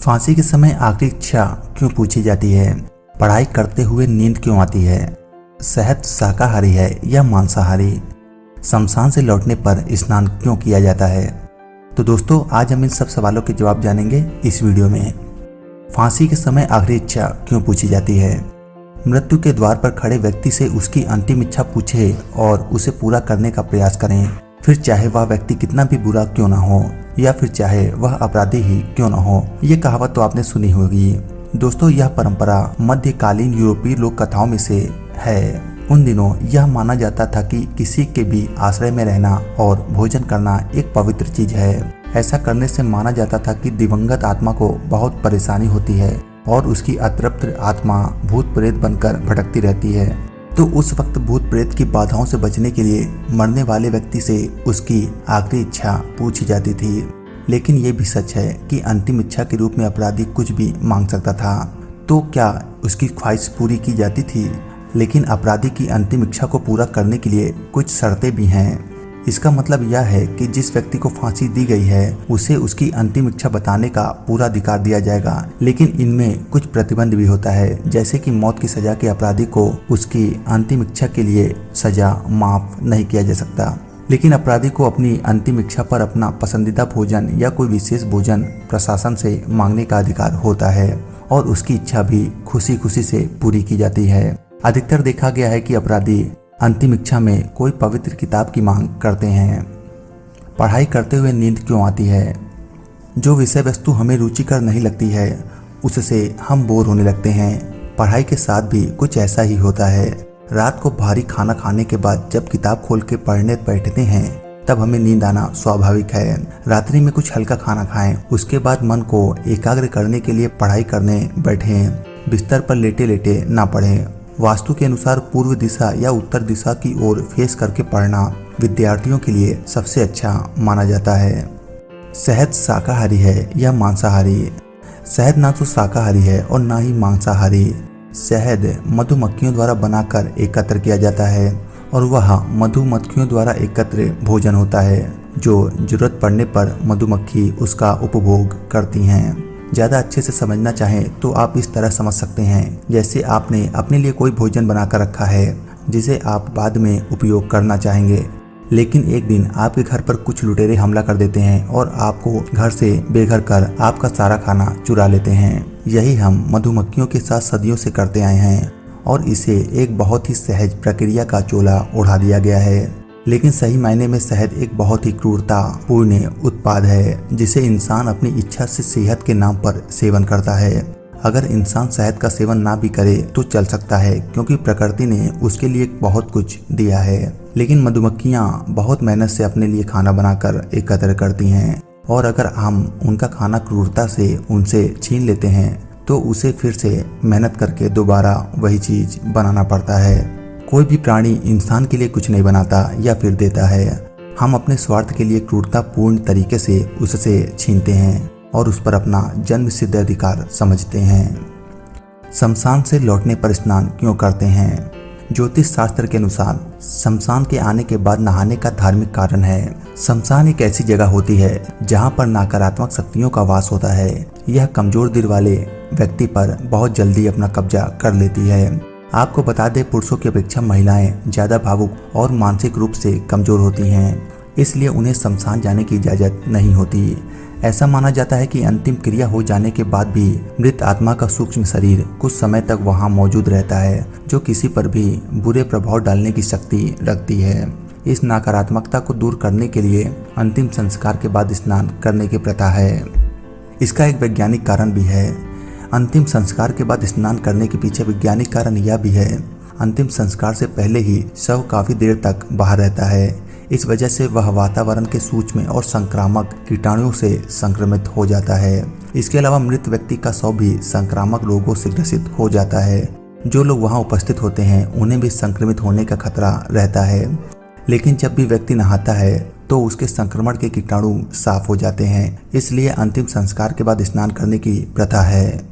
फांसी के समय आखिरी इच्छा क्यों पूछी जाती है? पढ़ाई करते हुए नींद क्यों आती है? शहद शाकाहारी है या मांसाहारी? शमशान से लौटने पर स्नान क्यों किया जाता है? तो दोस्तों, आज हम इन सब सवालों के जवाब जानेंगे इस वीडियो में। फांसी के समय आखिरी इच्छा क्यों पूछी जाती है? मृत्यु के द्वार पर खड़े व्यक्ति से उसकी अंतिम इच्छा पूछे और उसे पूरा करने का प्रयास करें, फिर चाहे वह व्यक्ति कितना भी बुरा क्यों ना हो या फिर चाहे वह अपराधी ही क्यों ना हो। ये कहावत तो आपने सुनी होगी। दोस्तों, यह परंपरा मध्यकालीन यूरोपीय लोक कथाओं में से है। उन दिनों यह माना जाता था कि किसी के भी आश्रय में रहना और भोजन करना एक पवित्र चीज है। ऐसा करने से माना जाता था कि दिवंगत आत्मा को बहुत परेशानी होती है और उसकी अतृप्त आत्मा भूत प्रेत बनकर भटकती रहती है। तो उस वक्त भूत प्रेत की बाधाओं से बचने के लिए मरने वाले व्यक्ति से उसकी आखिरी इच्छा पूछी जाती थी। लेकिन ये भी सच है कि अंतिम इच्छा के रूप में अपराधी कुछ भी मांग सकता था। तो क्या उसकी ख्वाहिश पूरी की जाती थी? लेकिन अपराधी की अंतिम इच्छा को पूरा करने के लिए कुछ शर्तें भी हैं। इसका मतलब यह है कि जिस व्यक्ति को फांसी दी गई है उसे उसकी अंतिम इच्छा बताने का पूरा अधिकार दिया जाएगा। लेकिन इनमें कुछ प्रतिबंध भी होता है, जैसे कि मौत की सजा के अपराधी को उसकी अंतिम इच्छा के लिए सजा माफ नहीं किया जा सकता। लेकिन अपराधी को अपनी अंतिम इच्छा पर अपना पसंदीदा भोजन या कोई विशेष भोजन प्रशासन से मांगने का अधिकार होता है और उसकी इच्छा भी खुशी खुशी से पूरी की जाती है। अधिकतर देखा गया है कि अपराधी अंतिम इच्छा में कोई पवित्र किताब की मांग करते हैं। पढ़ाई करते हुए नींद क्यों आती है? जो विषय वस्तु हमें रुचिकर नहीं लगती है उससे हम बोर होने लगते हैं। पढ़ाई के साथ भी कुछ ऐसा ही होता है। रात को भारी खाना खाने के बाद जब किताब खोल के पढ़ने बैठते हैं तब हमें नींद आना स्वाभाविक है। रात्रि में कुछ हल्का खाना खाएं, उसके बाद मन को एकाग्र करने के लिए पढ़ाई करने बैठें। बिस्तर पर लेटे लेटे ना पढ़ें। वास्तु के अनुसार पूर्व दिशा या उत्तर दिशा की ओर फेस करके पढ़ना विद्यार्थियों के लिए सबसे अच्छा माना जाता है। शहद शाकाहारी है या मांसाहारी? शहद ना तो शाकाहारी है और ना ही मांसाहारी। शहद मधुमक्खियों द्वारा बनाकर एकत्र किया जाता है और वह मधुमक्खियों द्वारा एकत्र भोजन होता है जो जरूरत पड़ने पर मधुमक्खी उसका उपभोग करती हैं। ज़्यादा अच्छे से समझना चाहें तो आप इस तरह समझ सकते हैं, जैसे आपने अपने लिए कोई भोजन बनाकर रखा है जिसे आप बाद में उपयोग करना चाहेंगे, लेकिन एक दिन आपके घर पर कुछ लुटेरे हमला कर देते हैं और आपको घर से बेघर कर आपका सारा खाना चुरा लेते हैं। यही हम मधुमक्खियों के साथ सदियों से करते आए हैं और इसे एक बहुत ही सहज प्रक्रिया का चोला ओढ़ा दिया गया है। लेकिन सही मायने में शहद एक बहुत ही क्रूरतापूर्ण उत्पाद है जिसे इंसान अपनी इच्छा से सेहत के नाम पर सेवन करता है। अगर इंसान शहद का सेवन ना भी करे तो चल सकता है, क्योंकि प्रकृति ने उसके लिए बहुत कुछ दिया है। लेकिन मधुमक्खियां बहुत मेहनत से अपने लिए खाना बनाकर एकत्र करती हैं और अगर हम उनका खाना क्रूरता से उनसे छीन लेते हैं तो उसे फिर से मेहनत करके दोबारा वही चीज बनाना पड़ता है। कोई भी प्राणी इंसान के लिए कुछ नहीं बनाता या फिर देता है। हम अपने स्वार्थ के लिए क्रूरतापूर्ण तरीके से उससे छीनते हैं और उस पर अपना जन्म सिद्ध अधिकार समझते हैं। शमशान से लौटने पर स्नान क्यों करते हैं? ज्योतिष शास्त्र के अनुसार शमशान के आने के बाद नहाने का धार्मिक कारण है। शमशान एक ऐसी जगह होती है जहां पर नकारात्मक शक्तियों का वास होता है। यह कमजोर दिल वाले व्यक्ति पर बहुत जल्दी अपना कब्जा कर लेती है। आपको बता दें, पुरुषों की अपेक्षा महिलाएं ज्यादा भावुक और मानसिक रूप से कमजोर होती हैं, इसलिए उन्हें शमशान जाने की इजाजत नहीं होती। ऐसा माना जाता है कि अंतिम क्रिया हो जाने के बाद भी मृत आत्मा का सूक्ष्म शरीर कुछ समय तक वहां मौजूद रहता है, जो किसी पर भी बुरे प्रभाव डालने की शक्ति रखती है। इस नकारात्मकता को दूर करने के लिए अंतिम संस्कार के बाद स्नान करने की प्रथा है। इसका एक वैज्ञानिक कारण भी है। अंतिम संस्कार के बाद स्नान करने के पीछे वैज्ञानिक कारण यह भी है, अंतिम संस्कार से पहले ही शव काफी देर तक बाहर रहता है। इस वजह से वह वातावरण के सूक्ष्म और संक्रामक कीटाणुओं से संक्रमित हो जाता है। इसके अलावा मृत व्यक्ति का शव भी संक्रामक रोगों से ग्रसित हो जाता है। जो लोग वहां उपस्थित होते हैं उन्हें भी संक्रमित होने का खतरा रहता है। लेकिन जब भी व्यक्ति नहाता है तो उसके संक्रमण के कीटाणु साफ हो जाते हैं, इसलिए अंतिम संस्कार के बाद स्नान करने की प्रथा है।